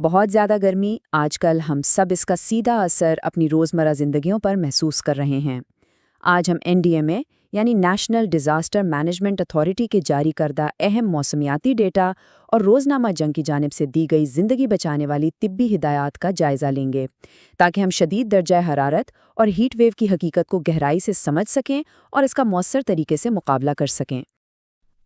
بہت زیادہ گرمی آج کل ہم سب اس کا سیدھا اثر اپنی روزمرہ زندگیوں پر محسوس کر رہے ہیں۔ آج ہم NDMA یعنی نیشنل ڈیزاسٹر مینجمنٹ اتھارٹی کے جاری کردہ اہم موسمیاتی ڈیٹا اور روزنامہ جنگ کی جانب سے دی گئی زندگی بچانے والی طبی ہدایات کا جائزہ لیں گے، تاکہ ہم شدید درجہ حرارت اور ہیٹ ویو کی حقیقت کو گہرائی سے سمجھ سکیں اور اس کا مؤثر طریقے سے مقابلہ کر سکیں۔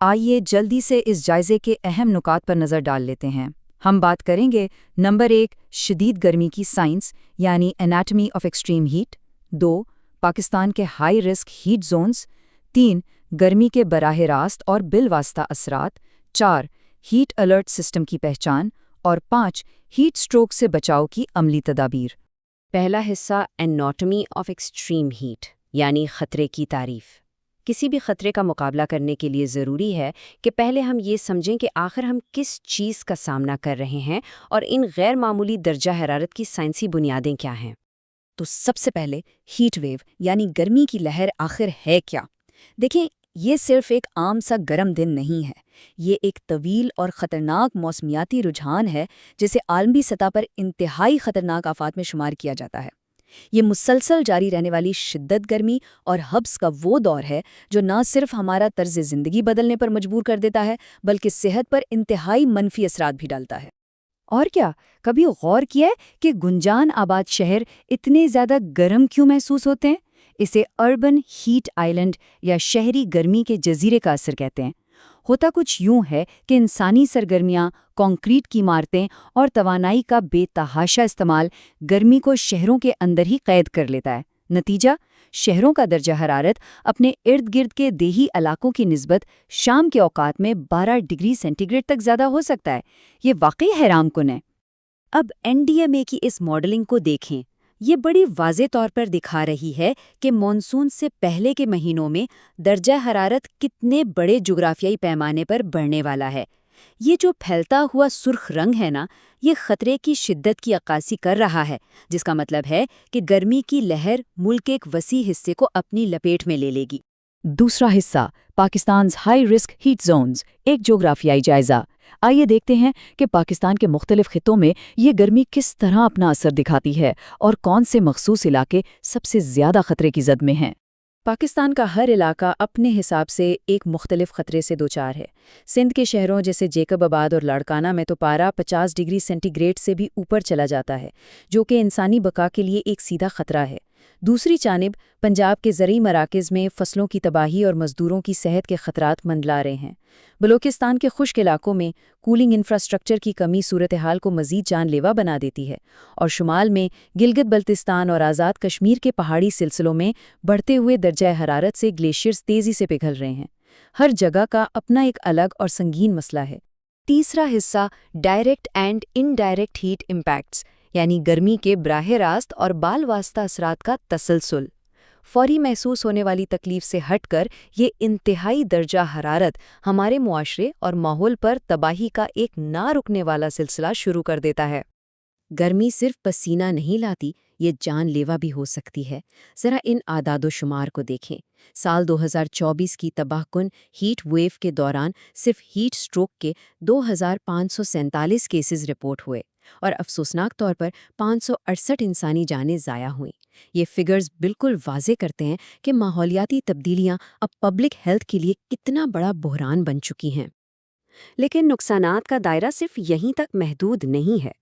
آئیے جلدی سے اس جائزے کے اہم نکات پر نظر ڈال لیتے ہیں۔ ہم بات کریں گے نمبر 1 شدید گرمی کی سائنس یعنی anatomy of extreme heat, 2 Pakistan کے ہائی رسک ہیٹ زونز، 3 گرمی کے براہ راست اور بالواسطہ اثرات، 4 ہیٹ الرٹ سسٹم کی پہچان اور 5 ہیٹ سٹروک سے بچاؤ کی عملی تدابیر۔ پہلا حصہ انیٹمی آف ایکسٹریم ہیٹ یعنی خطرے کی تعریف۔ کسی بھی خطرے کا مقابلہ کرنے کے لیے ضروری ہے کہ پہلے ہم یہ سمجھیں کہ آخر ہم کس چیز کا سامنا کر رہے ہیں اور ان غیر معمولی درجہ حرارت کی سائنسی بنیادیں کیا ہیں۔ تو سب سے پہلے ہیٹ ویو یعنی گرمی کی لہر آخر ہے کیا؟ دیکھیں، یہ صرف ایک عام سا گرم دن نہیں ہے، یہ ایک طویل اور خطرناک موسمیاتی رجحان ہے جسے عالمی سطح پر انتہائی خطرناک آفات میں شمار کیا جاتا ہے۔ یہ مسلسل جاری رہنے والی شدت گرمی اور حبس کا وہ دور ہے جو نہ صرف ہمارا طرز زندگی بدلنے پر مجبور کر دیتا ہے بلکہ صحت پر انتہائی منفی اثرات بھی ڈالتا ہے۔ اور کیا کبھی غور کیا ہے کہ گنجان آباد شہر اتنے زیادہ گرم کیوں محسوس ہوتے ہیں؟ اسے اربن ہیٹ آئیلینڈ یا شہری گرمی کے جزیرے کا اثر کہتے ہیں۔ ہوتا کچھ یوں ہے کہ انسانی سرگرمیاں، کنکریٹ کی عمارتیں اور توانائی کا بے تحاشا استعمال گرمی کو شہروں کے اندر ہی قید کر لیتا ہے۔ نتیجہ، شہروں کا درجہ حرارت اپنے ارد گرد کے دیہی علاقوں کی نسبت شام کے اوقات میں 12 ڈگری سینٹی گریڈ تک زیادہ ہو سکتا ہے۔ یہ واقعی حیران کن ہے۔ اب NDMA کی اس ماڈلنگ کو دیکھیں۔ یہ بڑی واضح طور پر دکھا رہی ہے کہ مانسون سے پہلے کے مہینوں میں درجہ حرارت کتنے بڑے جغرافیائی پیمانے پر بڑھنے والا ہے۔ یہ جو پھیلتا ہوا سرخ رنگ ہے نا، یہ خطرے کی شدت کی عکاسی کر رہا ہے، جس کا مطلب ہے کہ گرمی کی لہر ملک کے ایک وسیع حصے کو اپنی لپیٹ میں لے لے گی۔ دوسرا حصہ پاکستان's ہائی رسک ہیٹ زونز، ایک جغرافیائی جائزہ۔ آئیے دیکھتے ہیں کہ پاکستان کے مختلف خطوں میں یہ گرمی کس طرح اپنا اثر دکھاتی ہے اور کون سے مخصوص علاقے سب سے زیادہ خطرے کی زد میں ہیں۔ پاکستان کا ہر علاقہ اپنے حساب سے ایک مختلف خطرے سے دوچار ہے۔ سندھ کے شہروں جیسے جیکب آباد اور لاڑکانہ میں تو پارہ 50 ڈگری سینٹی گریڈ سے بھی اوپر چلا جاتا ہے، جو کہ انسانی بقا کے لیے ایک سیدھا خطرہ ہے۔ دوسری جانب پنجاب کے زرعی مراکز میں فصلوں کی تباہی اور مزدوروں کی صحت کے خطرات منڈلا رہے ہیں۔ بلوچستان کے خشک علاقوں میں کولنگ انفراسٹرکچر کی کمی صورتحال کو مزید جان لیوا بنا دیتی ہے، اور شمال میں گلگت بلتستان اور آزاد کشمیر کے پہاڑی سلسلوں میں بڑھتے ہوئے درجہ حرارت سے گلیشیئرز تیزی سے پگھل رہے ہیں۔ ہر جگہ کا اپنا ایک الگ اور سنگین مسئلہ ہے۔ تیسرا حصہ direct and indirect heat impacts یعنی گرمی کے براہ راست اور بال واسطہ اثرات کا تسلسل۔ فوری محسوس ہونے والی تکلیف سے ہٹ کر یہ انتہائی درجہ حرارت ہمارے معاشرے اور ماحول پر تباہی کا ایک نہ رکنے والا سلسلہ شروع کر دیتا ہے۔ گرمی صرف پسینہ نہیں لاتی، یہ جان لیوا بھی ہو سکتی ہے۔ ذرا ان اعداد و شمار کو دیکھیں۔ سال 2024 کی تباہ کن ہیٹ ویو کے دوران صرف ہیٹ سٹروک کے 2547 کیسز رپورٹ ہوئے اور افسوسناک طور پر 568 انسانی جانیں ضائع ہوئیں۔ یہ فگرز بالکل واضح کرتے ہیں کہ ماحولیاتی تبدیلیاں اب پبلک ہیلتھ کے لیے کتنا بڑا بحران بن چکی ہیں۔ لیکن نقصانات کا دائرہ صرف یہیں تک محدود نہیں ہے۔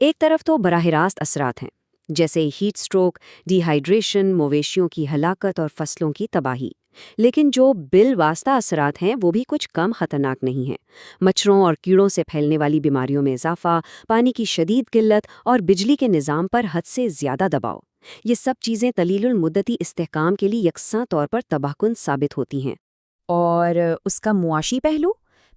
ایک طرف تو براہ راست اثرات ہیں، جیسے ہیٹ سٹروک، ڈی ہائیڈریشن، مویشیوں کی ہلاکت اور فصلوں کی تباہی۔ لیکن جو بالواسطہ اثرات ہیں وہ بھی کچھ کم خطرناک نہیں ہیں۔ مچھروں اور کیڑوں سے پھیلنے والی بیماریوں میں اضافہ، پانی کی شدید قلت اور بجلی کے نظام پر حد سے زیادہ دباؤ، یہ سب چیزیں طویل المدتی استحکام کے لیے یکساں طور پر تباہ کن ثابت ہوتی ہیں۔ اور اس کا معاشی پہلو؟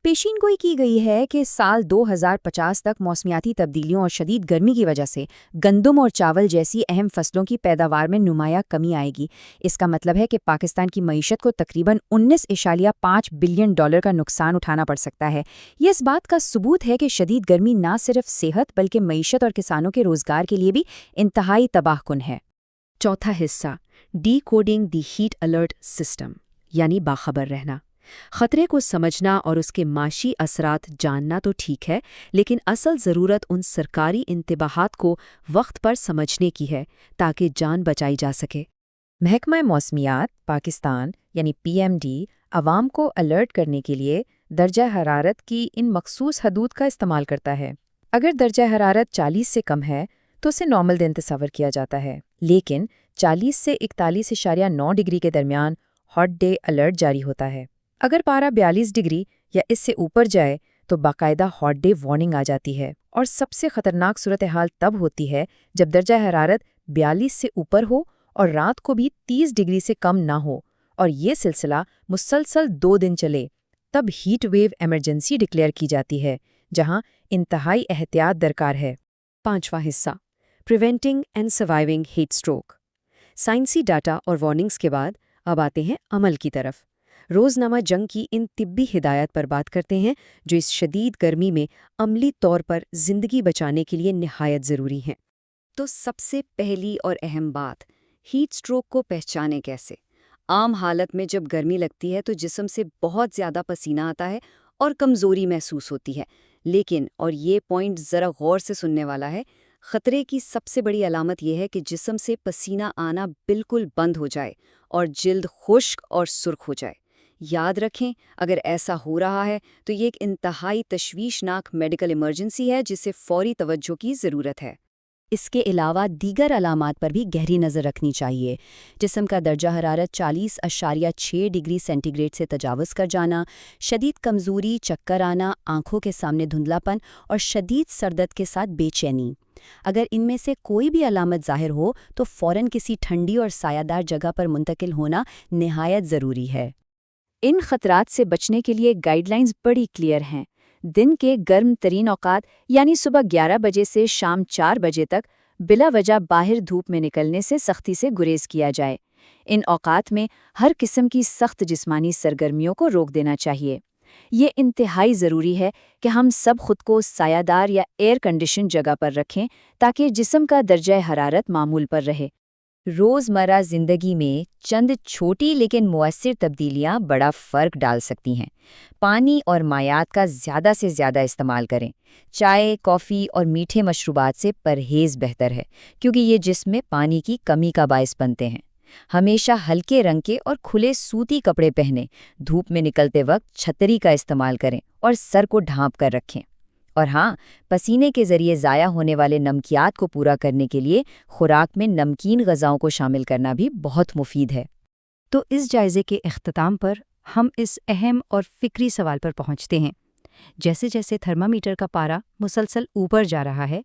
پیشین گوئی کی گئی ہے کہ سال 2050 تک موسمیاتی تبدیلیوں اور شدید گرمی کی وجہ سے گندم اور چاول جیسی اہم فصلوں کی پیداوار میں نمایاں کمی آئے گی۔ اس کا مطلب ہے کہ پاکستان کی معیشت کو تقریباً 19.5 بلین ڈالر کا نقصان اٹھانا پڑ سکتا ہے۔ یہ اس بات کا ثبوت ہے کہ شدید گرمی نہ صرف صحت بلکہ معیشت اور کسانوں کے روزگار کے لیے بھی انتہائی تباہ کن ہے۔ چوتھا حصہ ڈی کوڈنگ دی ہیٹ الرٹ سسٹم یعنی باخبر رہنا۔ خطرے کو سمجھنا اور اس کے معاشی اثرات جاننا تو ٹھیک ہے، لیکن اصل ضرورت ان سرکاری انتباہات کو وقت پر سمجھنے کی ہے تاکہ جان بچائی جا سکے۔ محکمہ موسمیات پاکستان یعنی PMD عوام کو الرٹ کرنے کے لیے درجہ حرارت کی ان مخصوص حدود کا استعمال کرتا ہے۔ اگر درجہ حرارت 40 سے کم ہے تو اسے نارمل دن تصور کیا جاتا ہے، لیکن 40 سے 41.9 ڈگری کے درمیان ہاٹ ڈے الرٹ جاری ہوتا ہے۔ اگر پارہ 42 ڈگری یا اس سے اوپر جائے تو باقاعدہ ہاٹ ڈے وارننگ آ جاتی ہے، اور سب سے خطرناک صورتحال تب ہوتی ہے جب درجہ حرارت 42 سے اوپر ہو اور رات کو بھی 30 ڈگری سے کم نہ ہو، اور یہ سلسلہ مسلسل 2 دن چلے، تب ہیٹ ویو ایمرجنسی ڈکلیئر کی جاتی ہے، جہاں انتہائی احتیاط درکار ہے۔ 5واں حصہ، preventing and surviving heat stroke. سائنسی ڈاٹا اور وارننگز کے بعد اب آتے ہیں عمل کی طرف۔ روزنامہ جنگ کی ان طبی ہدایات پر بات کرتے ہیں جو اس شدید گرمی میں عملی طور پر زندگی بچانے کے لیے نہایت ضروری ہیں۔ تو سب سے پہلی اور اہم بات، ہیٹ سٹروک کو پہچانے کیسے؟ عام حالت میں جب گرمی لگتی ہے تو جسم سے بہت زیادہ پسینہ آتا ہے اور کمزوری محسوس ہوتی ہے، لیکن اور یہ پوائنٹ ذرا غور سے سننے والا ہے، خطرے کی سب سے بڑی علامت یہ ہے کہ جسم سے پسینہ آنا بالکل بند ہو جائے اور جلد خشک اور سرخ ہو جائے۔ یاد رکھیں، اگر ایسا ہو رہا ہے تو یہ ایک انتہائی تشویشناک میڈیکل ایمرجنسی ہے جسے فوری توجہ کی ضرورت ہے۔ اس کے علاوہ دیگر علامات پر بھی گہری نظر رکھنی چاہیے۔ جسم کا درجہ حرارت 40.6 ڈگری سینٹی گریڈ سے تجاوز کر جانا، شدید کمزوری، چکر آنا، آنکھوں کے سامنے دھندلاپن اور شدید سر درد کے ساتھ بے چینی۔ اگر ان میں سے کوئی بھی علامت ظاہر ہو تو فوراً کسی ٹھنڈی اور سایہ دار جگہ پر منتقل ہونا نہایت ضروری ہے۔ ان خطرات سے بچنے کے لیے گائیڈ لائنز بڑی کلیئر ہیں۔ دن کے گرم ترین اوقات یعنی صبح 11 بجے سے شام 4 بجے تک بلا وجہ باہر دھوپ میں نکلنے سے سختی سے گریز کیا جائے۔ ان اوقات میں ہر قسم کی سخت جسمانی سرگرمیوں کو روک دینا چاہیے۔ یہ انتہائی ضروری ہے کہ ہم سب خود کو سایہ دار یا ایئر کنڈیشن جگہ پر رکھیں تاکہ جسم کا درجہ حرارت معمول پر رہے۔ روزمرہ زندگی میں چند چھوٹی لیکن مؤثر تبدیلیاں بڑا فرق ڈال سکتی ہیں۔ پانی اور مائعات کا زیادہ سے زیادہ استعمال کریں۔ چائے، کافی اور میٹھے مشروبات سے پرہیز بہتر ہے، کیونکہ یہ جسم میں پانی کی کمی کا باعث بنتے ہیں۔ ہمیشہ ہلکے رنگ کے اور کھلے سوتی کپڑے پہنیں۔ دھوپ میں نکلتے وقت چھتری کا استعمال کریں اور سر کو ڈھانپ کر رکھیں۔ اور ہاں، پسینے کے ذریعے ضائع ہونے والے نمکیات کو پورا کرنے کے لیے خوراک میں نمکین غذاؤں کو شامل کرنا بھی بہت مفید ہے۔ تو اس جائزے کے اختتام پر ہم اس اہم اور فکری سوال پر پہنچتے ہیں۔ جیسے جیسے تھرمامیٹر کا پارا مسلسل اوپر جا رہا ہے،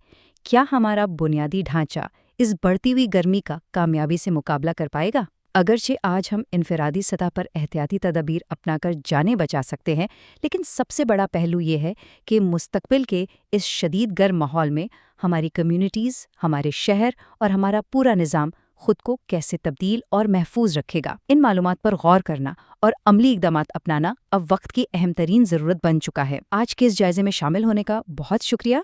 کیا ہمارا بنیادی ڈھانچہ اس بڑھتی ہوئی گرمی کا کامیابی سے مقابلہ کر پائے گا؟ اگرچہ آج ہم انفرادی سطح پر احتیاطی تدابیر اپنا کر جانیں بچا سکتے ہیں، لیکن سب سے بڑا پہلو یہ ہے کہ مستقبل کے اس شدید گرم ماحول میں ہماری کمیونٹیز، ہمارے شہر اور ہمارا پورا نظام خود کو کیسے تبدیل اور محفوظ رکھے گا۔ ان معلومات پر غور کرنا اور عملی اقدامات اپنانا اب وقت کی اہم ترین ضرورت بن چکا ہے۔ آج کے اس جائزے میں شامل ہونے کا بہت شکریہ۔